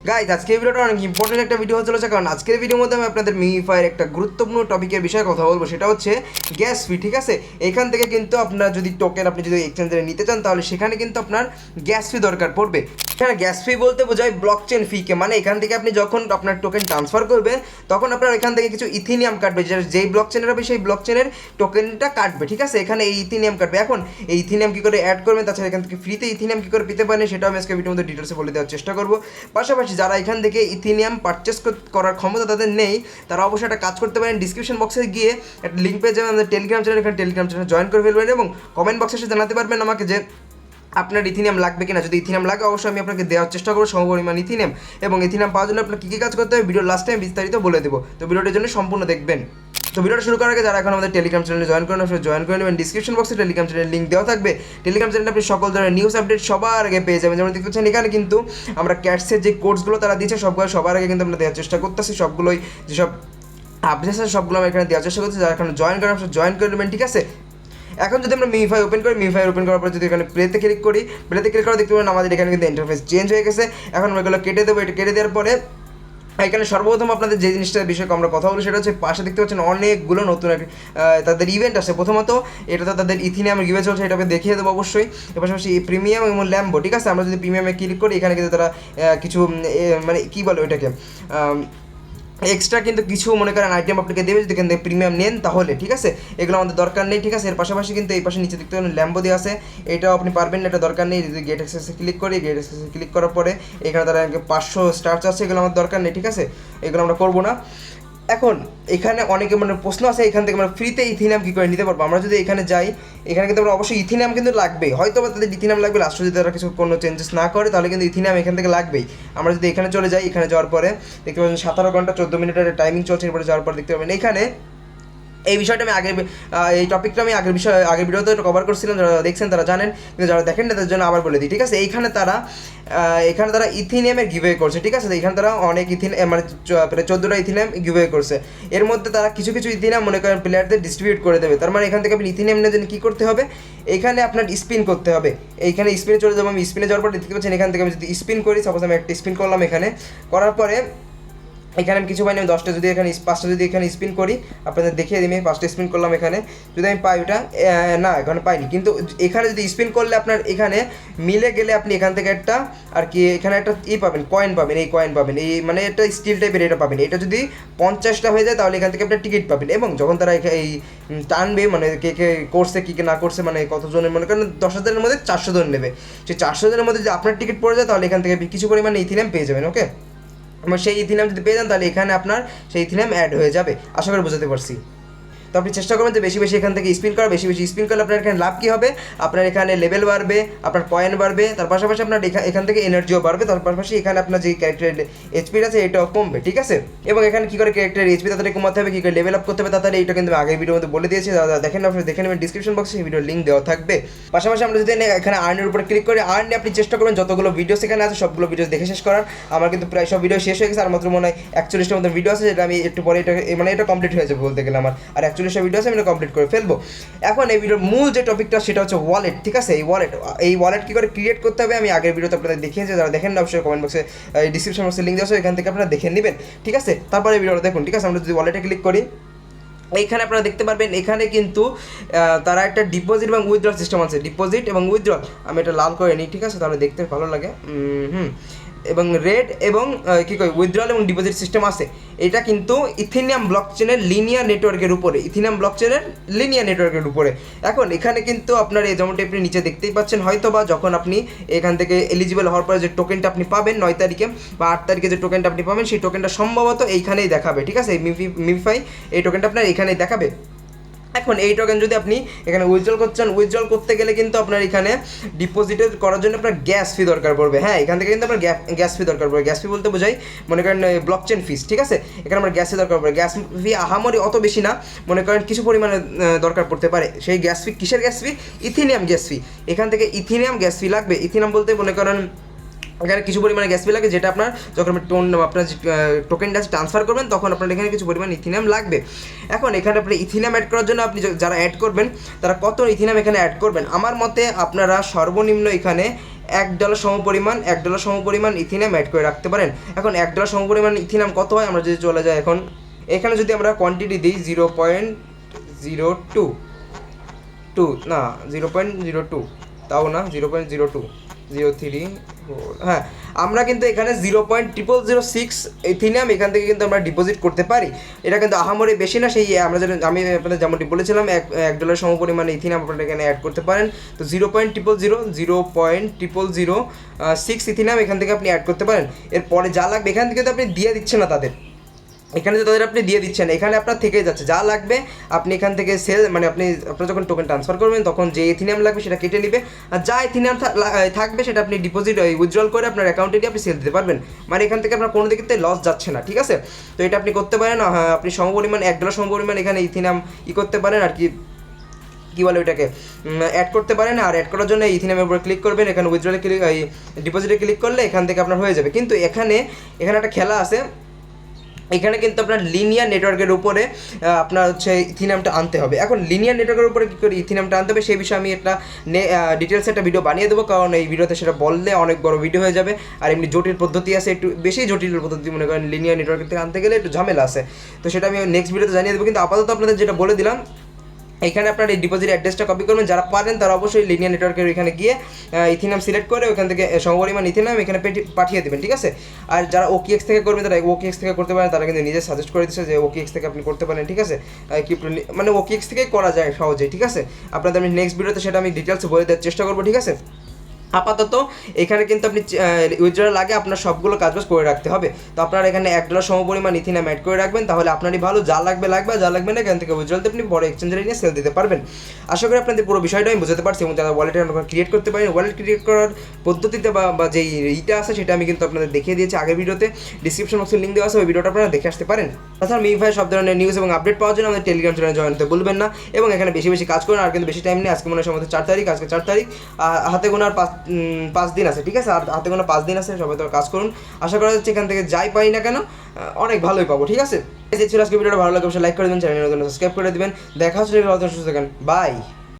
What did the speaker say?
Guys আজকের ভিডিওটা অনেক ইম্পর্টেন্ট একটা ভিডিও হতে চলেছে, কারণ আজকের ভিডিওর মধ্যে আমি আপনাদের মিমিফাইয়ের একটা গুরুত্বপূর্ণ টপিকের বিষয়ে কথা বলবো। সেটা হচ্ছে গ্যাস ফি। ঠিক আছে, এখান থেকে কিন্তু আপনার যদি টোকেন আপনি যদি এক্সচেঞ্জে নিতে চান, তাহলে সেখানে কিন্তু আপনার গ্যাস ফি দরকার পড়বে। এখানে গ্যাস ফি বলতে বোঝায় ব্লকচেন ফিকে, মানে এখান থেকে আপনি যখন আপনার টোকেন ট্রান্সফার করবেন তখন আপনার এখান থেকে কিছু ইথিনিয়াম কাটবে, যেই ব্লকচেনের হবে সেই ব্লকচেনের টোকেনটা কাটবে। ঠিক আছে, এখানে এই ইথিনিয়াম কাটবে। এখন এই ইথিনিয়াম কী করে অ্যাড করবেন, তাছাড়া এখান থেকে ফ্রিতে ইথিনিয়াম কী করে পেতে পারেন সেটা আমি আজকে ভিডিওর মধ্যে ডিটেলসে বলে দেওয়ার চেষ্টা করবো। পাশাপাশি যারা এখান থেকে ইথিনিয়াম পারচেস করার ক্ষমতা তাদের নেই, তারা অবশ্যই একটা কাজ করতে পারেন, ডিসক্রিপশন বক্সে গিয়ে একটা লিঙ্ক পেয়ে যাবেন আমাদের টেলিগ্রাম চ্যানেল, এখানে টেলিগ্রাম চ্যানেল জয়েন করে ফেলবেন এবং কমেন্ট বক্সে এসে জানাতে পারবেন আমাকে যে আপনার ইথিনিয়াম লাগবে কিনা। যদি ইথিনিয়াম লাগে অবশ্যই আমি আপনাকে দেওয়ার চেষ্টা করবো সমপরিমাণ ইথিনিয়াম, এবং ইথিনিয়াম পাওয়ার জন্য আপনার কী কী কাজ করতে হবে ভিডিওর লাস্টে আমি বিস্তারিত বলে দেবো। তো ভিডিওটার জন্য সম্পূর্ণ দেখবেন। তো ভিডিওটা শুরু করার আগে যারা এখন আমাদের টেলিগ্রাম চ্যানেলে জয়েন করেন অবশ্যই জয়েন করে নেবেন। ডিসক্রিপশন বক্সে টেলিগ্রাম চ্যানেলের লিঙ্ক দেওয়া থাকবে। টেলিগ্রাম চ্যানেলে আপনি সকল ধরনের নিউজ আপডেট সবার আগে পেয়ে যাবেন। যেমন দেখতে পাচ্ছেন এখানে কিন্তু আমরা ক্যাটসের যে কোর্সগুলো তারা দিয়েছে সবগুলো সবার আগে কিন্তু আমরা দেওয়ার চেষ্টা করতেছি। সবগুলোই যেসব আপডেট আছে সবগুলো আমরা এখানে দেওয়ার চেষ্টা করছি। যারা এখন জয়েন করেন অবশ্যই জয়েন করে নেবেন। ঠিক আছে, এখন যদি আমরা মিমিফাই ওপেন করি, মিমিফাই ওপেন করার পর যদি এখানে প্লেতে ক্লিক করি, প্লেতে ক্লিক করে দেখতে পাবেন আমাদের এখানে কিন্তু ইন্টারফেস চেঞ্জ হয়ে গেছে। এখন আমরা এগুলো কেটে দেবো। এটা কেটে দেওয়ার পরে এখানে সর্বপ্রথম আপনাদের যে জিনিসটার বিষয়ে আমরা কথা বলি সেটা হচ্ছে পাশে দেখতে পাচ্ছেন অনেকগুলো নতুন তাদের ইভেন্ট আছে। প্রথমত এটা তো তাদের ইথিনিয়াম গিভে চলছে, এটা আমি দেখিয়ে দেবো অবশ্যই। এর পাশাপাশি প্রিমিয়াম এবং ল্যাম্বো। ঠিক আছে, আমরা যদি প্রিমিয়ামে ক্লিক করি এখানে কিন্তু তারা কিছু মানে কী বলে ওইটাকে এক্সট্রা কিন্তু কিছু মনে করেন আইটেম আপনাকে দেবে যদি এখান থেকে প্রিমিয়াম নেন তাহলে। ঠিক আছে, এগুলো আমাদের দরকার নেই। ঠিক আছে, এর পাশাপাশি কিন্তু এই পাশে নিচে দেখতে পাবেন ল্যাম্বো দিয়ে আছে, এটাও আপনি পারবেন না, এটা দরকার নেই। যদি গেট অ্যাক্সেসে ক্লিক করি, গেট অ্যাক্সেসে ক্লিক করার পরে এখানে তারা 500 স্টার আছে, এগুলো আমার দরকার নেই। ঠিক আছে, এগুলো আমরা করবো না। এখন এখানে অনেকে মানে প্রশ্ন আছে এখান থেকে আমরা ফ্রিতে ইথিনিয়াম কী করে নিতে পারবো। আমরা যদি এখানে যাই, এখানে কিন্তু আমরা অবশ্যই ইথিনিয়াম কিন্তু লাগবে, হয়তো বা তাদের ইথিনিয়াম লাগবে লাস্টে যদি তারা কিছু কোনো চেঞ্জেস না করে, তাহলে কিন্তু ইথিনিয়াম এখান থেকে লাগবেই। আমরা যদি এখানে চলে যাই, এখানে যাওয়ার পরে দেখতে পাবেন 17 ঘন্টা 14 মিনিটের টাইমিং চলছে। এরপরে যাওয়ার পর দেখতে পাবেন এখানে এই বিষয়টা আমি এই টপিকটা আমি আগের ভিডিওতে কভার করছিলাম, যারা দেখছেন তারা জানেন, কিন্তু যারা দেখেন না তাদের জন্য আবার বলে দিই। ঠিক আছে, এখানে তারা ইথিনিয়ামের গিভওয়ে করছে। ঠিক আছে, এখানে তারা অনেক মানে প্রায় 14টা ইথিনিয়াম গিভওয়ে করছে। এর মধ্যে তারা কিছু কিছু ইথিনিয়াম মনে করেন প্লেয়ারদের ডিস্ট্রিবিউট করে দেবে। তার মানে এখান থেকে আপনি ইথিনিয়াম নিয়ে কী করতে হবে, এখানে আপনার স্পিন করতে হবে। এইখানে স্পিনে চলে যাবো। আমি স্পিনে যাওয়ার পর দেখতে পাচ্ছেন এখান থেকে আমি যদি স্পিন করি, সাপোজ আমি একটা স্পিন করলাম, এখানে করার পরে এখানে আমি কিছু পাইনি, আমি 10টা যদি এখানে 5টা যদি এখানে স্পিন করি আপনাদের দেখিয়ে দিই। আমি 5টা স্পিন করলাম, এখানে যদি আমি পাই ওটা না এখানে পাইনি, কিন্তু এখানে যদি স্পিন করলে আপনার এখানে মিলে গেলে আপনি এখান থেকে একটা আর কি এখানে একটা পাবেন, কয়েন পাবেন। এই কয়েন পাবেন, এই মানে একটা স্টিল টাইপের এটা পাবেন। এটা যদি 50টা হয়ে যায় তাহলে এখান থেকে আপনার টিকিট পাবেন। এবং যখন তারা এই টানবে মানে কে কে করছে কী কে না করছে, মানে কতজনের মনে করেন 10,000-এর মধ্যে 400 জন নেবে, সেই 400 জনের মধ্যে যদি আপনার টিকিট পড়ে যায় তাহলে এখান থেকে কিছু পরিমাণে ইথিনিয়াম পেয়ে যাবেন। ওকে, সেই ইথিনিয়াম যদি পেয়ে যান তাহলে এখানে আপনার সেই ইথিনিয়াম অ্যাড হয়ে যাবে। আশা করি বোঝাতে পারছি। তো আপনি চেষ্টা করবেন যে বেশি বেশি এখান থেকে স্পিন করা। বেশি বেশি স্পিন করলে আপনার এখানে লাভ কী হবে, আপনার এখানে লেভেল বাড়বে, আপনার কয়েন বাড়বে, তার পাশাপাশি আপনার এখান থেকে এনার্জিও বাড়বে, তার পাশাপাশি এখানে আপনার যে ক্যারেক্টারের এইচপি আছে এটাও কমবে। ঠিক আছে, এবং এখানে কী করে ক্যারেক্টারের এইচপি তাড়াতাড়ি কমাতে হবে, কী করে লেভেল আপ করতে হবে তাড়াতাড়ি, এটা কিন্তু আগের ভিডিওর মধ্যে বলে দিয়েছি। দাদা দেখেন, আপনি দেখে নেবেন, ডিসক্রিপশন বক্সে এই ভিডিওর লিঙ্ক দেওয়া থাকবে। পাশাপাশি আমরা যদি এখানে আর্নের উপরে ক্লিক করে আর্নে আপনি চেষ্টা করবেন যতগুলো ভিডিও সেখানে আছে সবগুলো ভিডিও দেখে শেষ করার। আমার কিন্তু প্রায় সব ভিডিও শেষ হয়ে গেছে, আর মাত্র মনে হয় 41টার মতো ভিডিও আছে, যেটা আমি একটু পরে এটা মানে এটা কমপ্লিট হয়ে যাবে বলতে গেলে আমার, আর 41টা ভিডিও আছে আমি কমপ্লিট করে ফেলবো। এখন এই ভিডিওর মূল যে টপিকটা সেটা হচ্ছে ওয়ালেট। ঠিক আছে, এই ওয়ালেট কী করে ক্রিয়েট করতে হবে আমি আগের ভিডিওতে আপনাদের দেখিয়েছি। যারা দেখেন না অবশ্যই কমেন্ট বক্সে ডিসক্রিপশন বক্সে লিঙ্ক দেওয়া আছে, এখান থেকে আপনারা দেখে নেবেন। ঠিক আছে, তারপরে এই ভিডিওটা দেখুন। ঠিক আছে, আমরা যদি ওয়ালেটে ক্লিক করি, এইখানে আপনারা দেখতে পারবেন এখানে কিন্তু তারা একটা ডিপোজিট এবং উইথড্রল সিস্টেম আছে। ডিপোজিট এবং উইথড্রল আমি এটা লাল করে নিই। ঠিক আছে, তাহলে দেখতে ভালো লাগে। এবং রেড এবং কী কই উইথড্রল এবং ডিপোজিট সিস্টেম আছে। এটা কিন্তু ইথিনিয়াম ব্লকচেনের লিনিয়ার নেটওয়ার্কের উপরে, ইথিনিয়াম ব্লকচেনের লিনিয়ার নেটওয়ার্কের উপরে। এখন এখানে কিন্তু আপনার এই যেমনটি আপনি নিচে দেখতেই পাচ্ছেন, হয়তো বা যখন আপনি এখান থেকে এলিজিবল হওয়ার পরে যে টোকেনটা আপনি পাবেন 9 তারিখে বা 8 তারিখে যে টোকেনটা আপনি পাবেন সেই টোকেনটা সম্ভবত এইখানেই দেখাবে। ঠিক আছে, এই মিমিফাই এই টোকেনটা আপনার এখানেই দেখাবে। এখন এই টোকেন যদি আপনি এখানে উইথড্রল করছেন, উইথড্রল করতে গেলে কিন্তু আপনার এখানে ডিপোজিট করার জন্য আপনার গ্যাস ফি দরকার পড়বে। হ্যাঁ, এখান থেকে কিন্তু আপনার গ্যাস ফি দরকার পড়বে। গ্যাস ফি বলতে বোঝাই মনে করেন ব্লকচেন ফিস। ঠিক আছে, এখানে আমার গ্যাস ফি দরকার পড়বে। গ্যাস ফি আহামরি অত বেশি না, মনে করেন কিছু পরিমাণে দরকার পড়তে পারে। সেই গ্যাস ফি কিসের গ্যাস ফি? ইথিনিয়াম গ্যাস ফি। এখান থেকে ইথিনিয়াম গ্যাস ফি লাগবে। ইথিনিয়াম বলতে মনে করেন এখানে কিছু পরিমাণে গ্যাস ফি লাগে, যেটা আপনার যখন আপনার টোকেনটা ট্রান্সফার করবেন তখন আপনার এখানে কিছু পরিমাণ ইথিনিয়াম লাগবে। এখন এখানে আপনি ইথিনিয়াম অ্যাড করার জন্য আপনি যারা অ্যাড করবেন তারা কত ইথিনিয়াম এখানে অ্যাড করবেন, আমার মতে আপনারা সর্বনিম্ন এখানে $1 সমপরিমাণ ইথিনিয়াম অ্যাড করে রাখতে পারেন। এখন $1 সমপরিমাণ ইথিনিয়াম কত হয়, আমরা যদি চলে যাই এখন এখানে যদি আমরা কোয়ান্টিটি দিই 0.02 না 0.02, তাও না 0.0203, হ্যাঁ আমরা কিন্তু এখানে 0.0006 ইথিনিয়াম এখান থেকে কিন্তু আমরা ডিপোজিট করতে পারি। এটা কিন্তু আহামরি বেশি না, সেই আমি আপনাদের যেমনটি বলেছিলাম $1 সমপরিমাণে ইথিনিয়াম আপনারা এখানে অ্যাড করতে পারেন। তো 0.0006 ইথিনিয়াম এখান থেকে আপনি অ্যাড করতে পারেন। এরপরে যা লাগবে এখান থেকে তো আপনি দিয়ে দিচ্ছেন না তাদের, এখানে তো তাদের আপনি দিয়ে দিচ্ছেন, এখানে আপনার থেকে যাচ্ছে, যা লাগবে আপনি এখান থেকে মানে আপনার যখন টোকেন ট্রান্সফার করবেন তখন যে ইথিনিয়াম লাগবে সেটা কেটে নেবে, আর যা ইথিনিয়াম থাকবে সেটা আপনি ডিপোজিট উইথড্রল করে আপনার অ্যাকাউন্টে দিয়ে আপনি সেল দিতে পারবেন। মানে এখান থেকে আপনার কোনো দিকে লস যাচ্ছে না, ঠিক আছে। তো এটা আপনি করতে পারেন। আপনি সমপরিমাণ $1 সমপরিমাণ এখানে ইথিনিয়াম করতে পারেন আর কি বলে ওইটাকে অ্যাড করতে পারেন। আর অ্যাড করার জন্য ইথিনিয়ামের উপরে ক্লিক করবেন, এখানে উইথড্রলে ডিপোজিটে ক্লিক করলে এখান থেকে আপনার হয়ে যাবে। কিন্তু এখানে একটা খেলা আছে, এখানে কিন্তু আপনার লিনিয়ার নেটওয়ার্কের উপরে আপনার হচ্ছে ইথিনিয়ামটা আনতে হবে। এখন লিনিয়ার নেটওয়ার্কের উপরে কী করে ইথিনিয়ামটা আনতে হবে সেই বিষয়ে আমি একটা ডিটেলসে একটা ভিডিও বানিয়ে দেবো, কারণ এই ভিডিওতে সেটা বললে অনেক বড় ভিডিও হয়ে যাবে। আর এমনি জটিল পদ্ধতি আছে, একটু বেশি জটিল পদ্ধতি মনে করেন লিনিয়ার নেটওয়ার্কের থেকে আনতে গেলে একটু ঝামেলা আছে, তো সেটা আমি নেক্সট ভিডিওতে জানিয়ে দেবো। কিন্তু আপাতত আপনাদের যেটা বলে দিলাম, এখানে আপনার এই ডিপোজিট অ্যাড্রেসটা কপি করবেন, যারা পারেন তারা অবশ্যই লিনিয়ার নেটওয়ার্কের এখানে গিয়ে ইথিনিয়াম সিলেক্ট করে ওখান থেকে সমপরিমাণ ইথিনিয়াম এখানে পাঠিয়ে দেবেন, ঠিক আছে। আর যারা OKX থেকে করবেন তারা OKX থেকে করতে পারেন, তারা কিন্তু নিজে সাজেস্ট করে দিচ্ছে যে OKX থেকে আপনি করতে পারেন, ঠিক আছে। মানে OKX থেকেই করা যায় সহজেই, ঠিক আছে। আপনাদের আমি নেক্সট ভিডিওতে সেটা আমি ডিটেলসে বলে দেওয়ার চেষ্টা করবো, ঠিক আছে। আপাতত এখানে কিন্তু আপনি উইথড্রল আগে আপনার সবগুলো কাজবাজ করে রাখতে হবে। তো আপনারা এখানে $1 সমপরিমাণ ইথিনিয়াম অ্যাড করে রাখবেন, তাহলে আপনারই ভালো, যা লাগবে আর যা লাগবে না এখান থেকে উইথড্রলতে আপনি বড় এক্সচেঞ্জে নিয়ে সেল দিতে পারবেন। আশা করি আপনাদের পুরো বিষয়টা আমি বুঝতে পারছি এবং যারা ওয়ালেটে ক্রিয়েট করতে পারেন, ওয়ালেট ক্রিয়েট করার পদ্ধতিতে বা যেই ইটা আছে সেটা আমি কিন্তু আপনাদের দেখিয়ে দিয়েছি আগের ভিডিওতে, ডিসক্রিপশন বক্সে লিঙ্ক দেওয়া আছে, ওই ভিডিওটা আপনারা দেখে আসতে পারেন। তাছাড়া মিফাই সব ধরনের নিউজ এবং আপডেট পাওয়ার জন্য আমাদের টেলিগ্রাম চ্যানেলে জয়েন হতে ভুলবেন না এবং এখানে বেশি কাজ করুন। আর কিন্তু বেশি টাইম নেই, আজকে মনে হয় সম্ভবত 4 তারিখ, আজকে 4 তারিখ, হাতে গোনার 5 দিন আছে, ঠিক আছে। আর হাতে গোনা 5 দিন আছে, সবাই তো কাজ করুন। আশা করা যাচ্ছে এখান থেকে যাই পাই না কেন অনেক ভালোই পাবো, ঠিক আছে। এই ছিল আজকে ভিডিওটা, ভালো লাগে অবশ্যই লাইক করে দেবেন, চ্যানেলে নতুন সাবস্ক্রাইব করে দেবেন। দেখা হচ্ছে সুস্থ থাকেন, বাই।